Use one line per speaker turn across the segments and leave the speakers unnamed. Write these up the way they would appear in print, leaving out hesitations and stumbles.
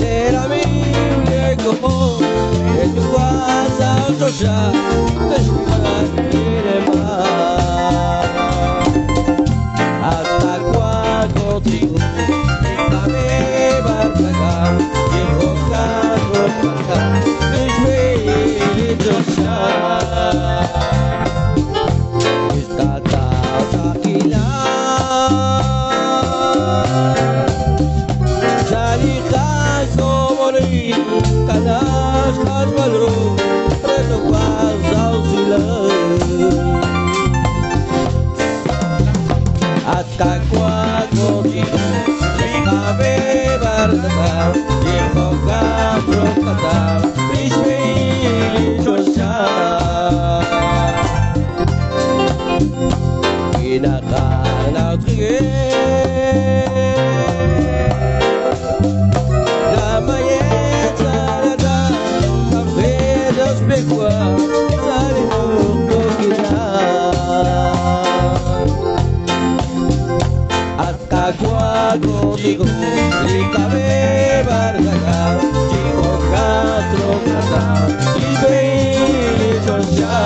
Era mi viejo, en tu casa otro ya, después más. Hasta cuando digo, déjame barcagar, viejo carro cantar, mis bellos ya. Esta taza y la Canas valor, preto quase auxiliar. Hasta cuando digo, déjame barcar, viejo cabro cantar, mis filhos ya. Y na cana hasta cuando digo, déjame barcar, digo Castro cantar, y bellos ya.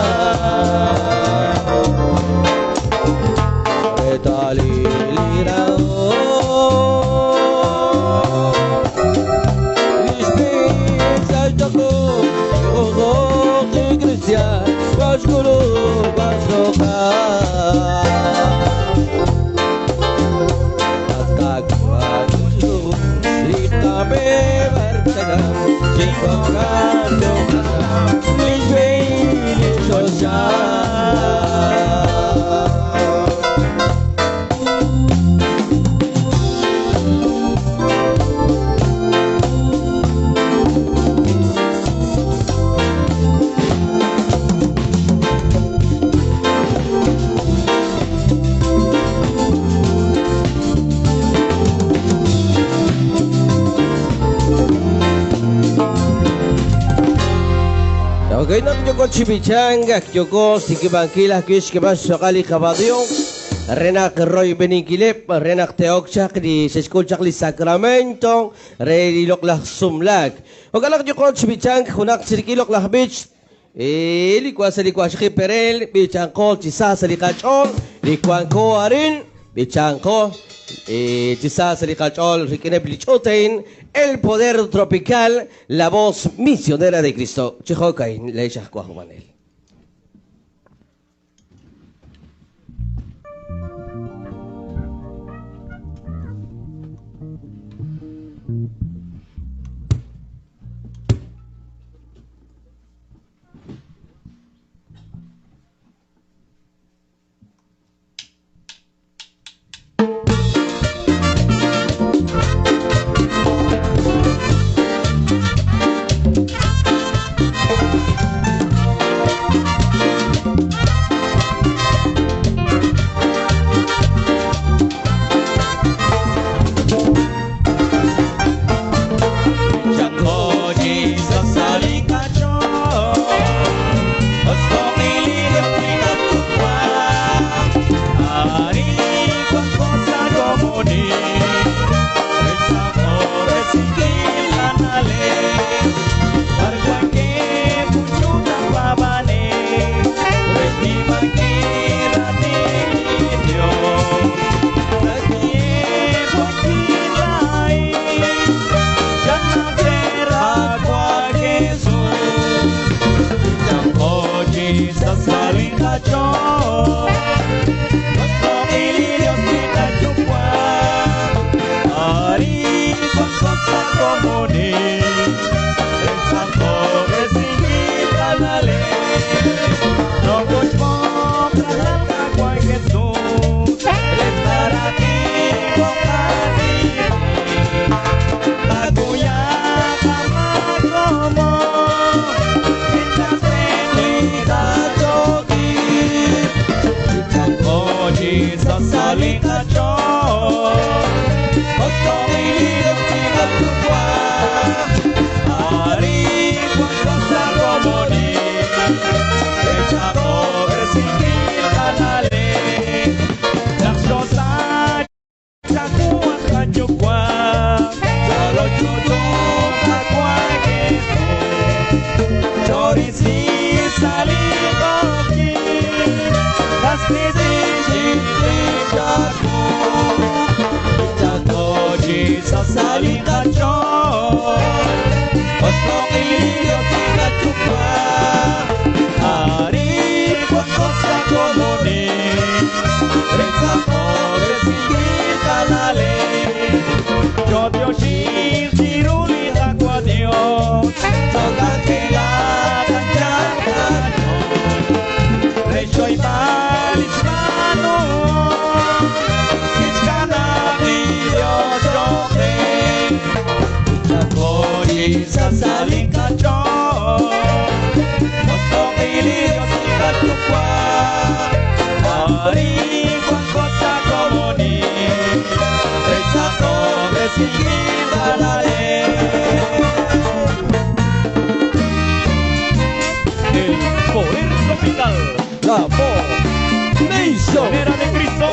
Gainat Yoko Chimichanga, Yoko, Sikibankilas, Kishkibas, Sokali Cabadio, Renak Roy Benikilep, Renak Teokchak, di Seskulchak li Sacramento, Rey Loklah Sumlag. Ogalak Yoko Chimichang, Hunak Sirkilok Lah Beach, Likwa Shiki Perel, Bichanko, Chisa Salikachon, Likwan Ko Arin, Bichanko, Chisa Salikachol, Rikine Blichotein, el poder tropical, la voz misionera de Cristo. Chihokai, Leishah Kwahumanel.
Yo Dios Ciruli agua Dios toda que la cancha Recho y Malismano Kiskana Dios Jote Chapori Sasali Kacho Osto Dios Katukwa Ari Kwakota Komoni
El poder tropical,
La voz Nation.
era de Cristo.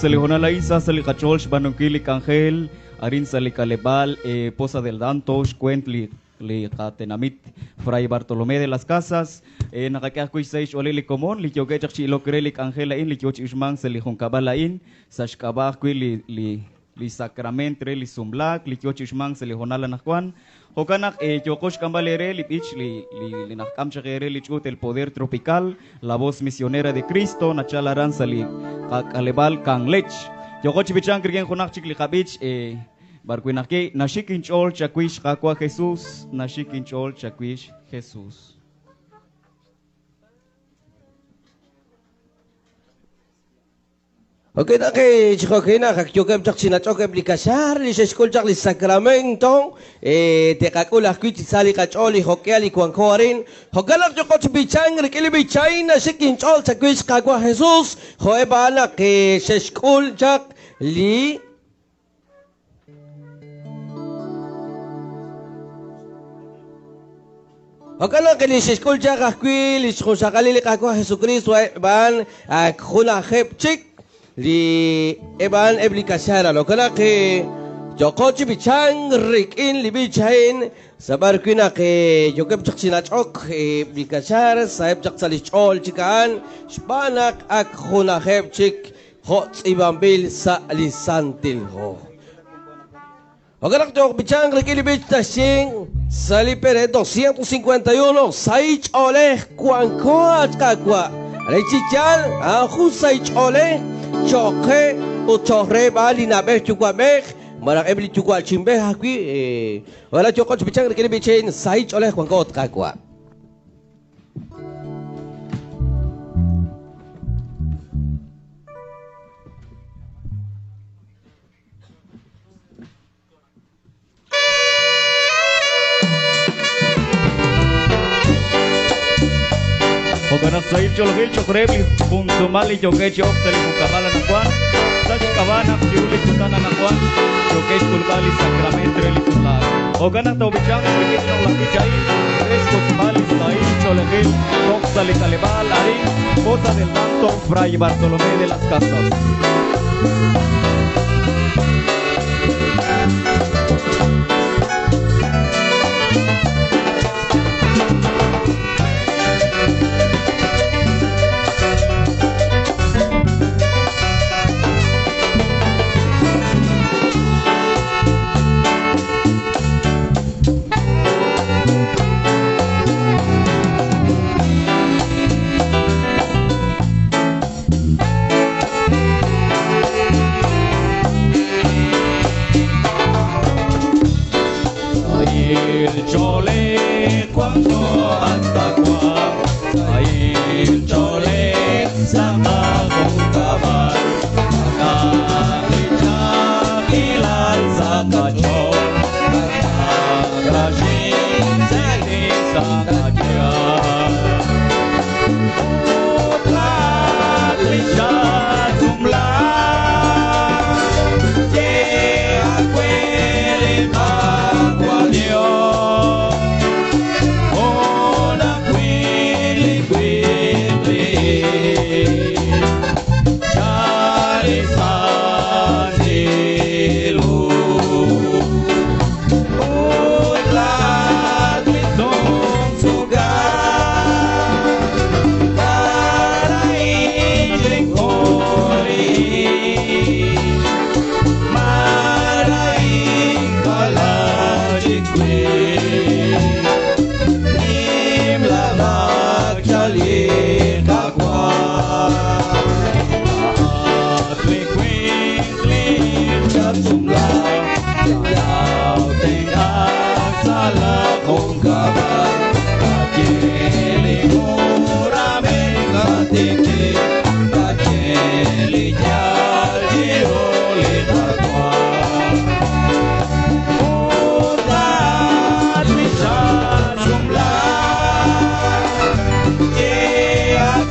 Selihona la isa, selikachol, banungkili kangel, arin salikalebal, posa del dantos, cuentli, li katenamit, Fray Bartolomé de las Casas, nakakakui saish olili komon, li kyogetak chi lokrelik angelain, li kyoch ismang selihon kabalain, sashkabakui li sacramentre, li sumblak, li kyoch ismang selihonala nakwan, Hokanak Yokosh Kambalere, Lipich, li Nakamchakere, Lichut, el poder tropical, la voz misionera de Cristo, Nachala Ransali, Kalebal Kanglech, Yokoch Bichan, Krigen Honachik, Likabich, Barquinake, Nashikinchol, Chakwish, Kakwa Jesús, Nashikinchol, Chakwish, Jesús.
Okay na kay Chikokina, kakyokem chak sinachokem likasar, li sa school chak li Sacramento, te kakula kwit sali kacholi hokeali kwangkorin, hogalak yo koch bichang, rikili bichain na sikin chol sa kwis kagwa Jesus, hoeba na kay sa school chak li Hogalak kay li sa school chak akwil, li sa kalili kagwa Jesucristo, ban kuna hep chik, li eban eblikasara lo kana ke jokochi bichang rikin li bichain sabar kuna ke jokep chaksina chok eblikasara saib chaksali chol chikan spanak ak khuna heb chik hot ibambil sa lisantil ho Hogarak jok bichang rikin li bich tashing sali pere 251 saich oleh kuangkoat kakwa Lechichal aku saich oleh Choque o chorre bali na beh chukwa beh marak ebli chukwa chimbe hakwi wala choko bichang rekene bichain sai oleh kwangkot kakwa
Hoganak sa Cholgil, Chokrebli, Punsumali, Jokechi, Oktali, Mukamala, Nakwan, Sash Kavana, Juli, Kutana, Nakwan, Jokechi, Kulbali, Sacramentre, Lisula. Hoganak Tobichang, Rikit, Nolakichay, Resco, Bali, Sai, Cholgil, Oktali, Calebal, Ari, Posa del Tanto, Fray Bartolomé de las Casas.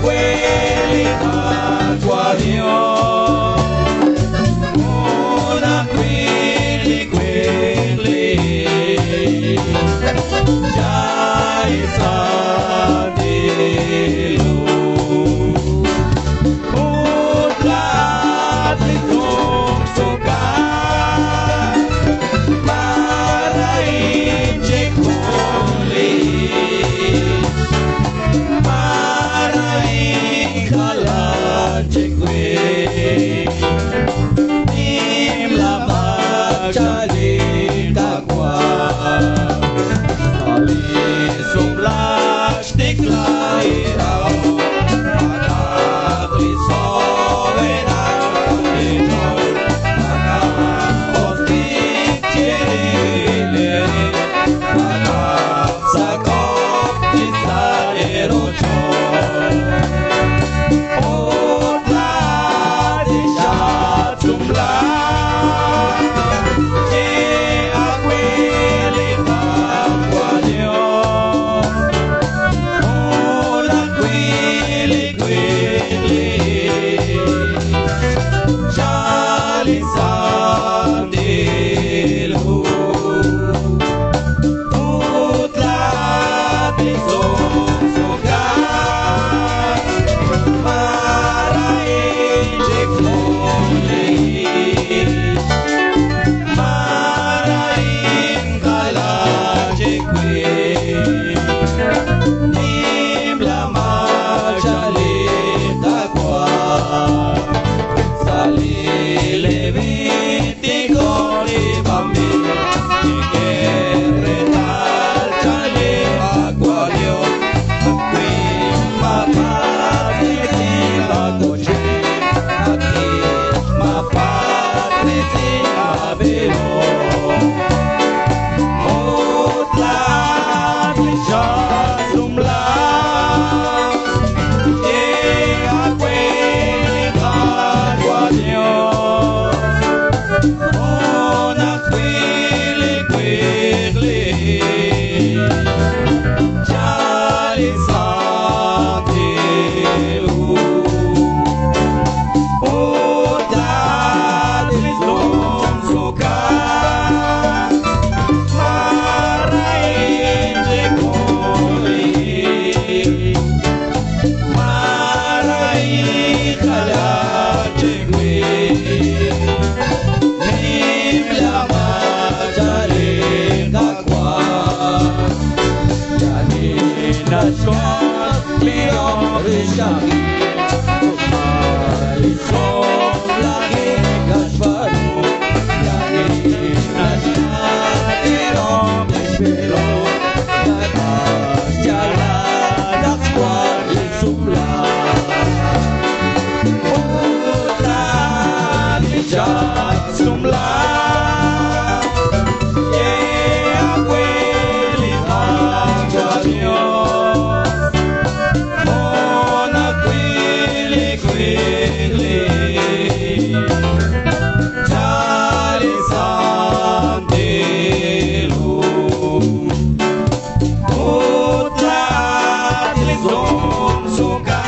quelli d'acqua Dio, una quelli, già i santi lu, utlati tong soka, marain cekoli, marain kalan cekwe, tim lama cali takwa, kali sumlah stik lairau, akakli sowena inol, akak ostik cirile, akak sakop isaerochon. Otlah disat jumlah, akweli takwa Dios, olah kweli, jali sandilu, otlah disong sokan, marain cekoli, marain kalah cekwe, tim lama jali takwa, sali leviti kori bambi, cikeretal jali takwa Dios, akwi mapati lagoche, akwi mapati abelo, otlah disat jumlah, akweli takwa Dios, ona kweli, jali santilu, otlah disong sokan, marain cekoli, marain kalah cekwe, nim lama jali takwa, jadi nasyat liang risaki, isom lagi gas baru, jadi nasyat liang espero, atas jalan akswan isumlah, otlah disat jumlah, akweli takwa Dios, ona kweli, jali santilu, otlah disong sokan.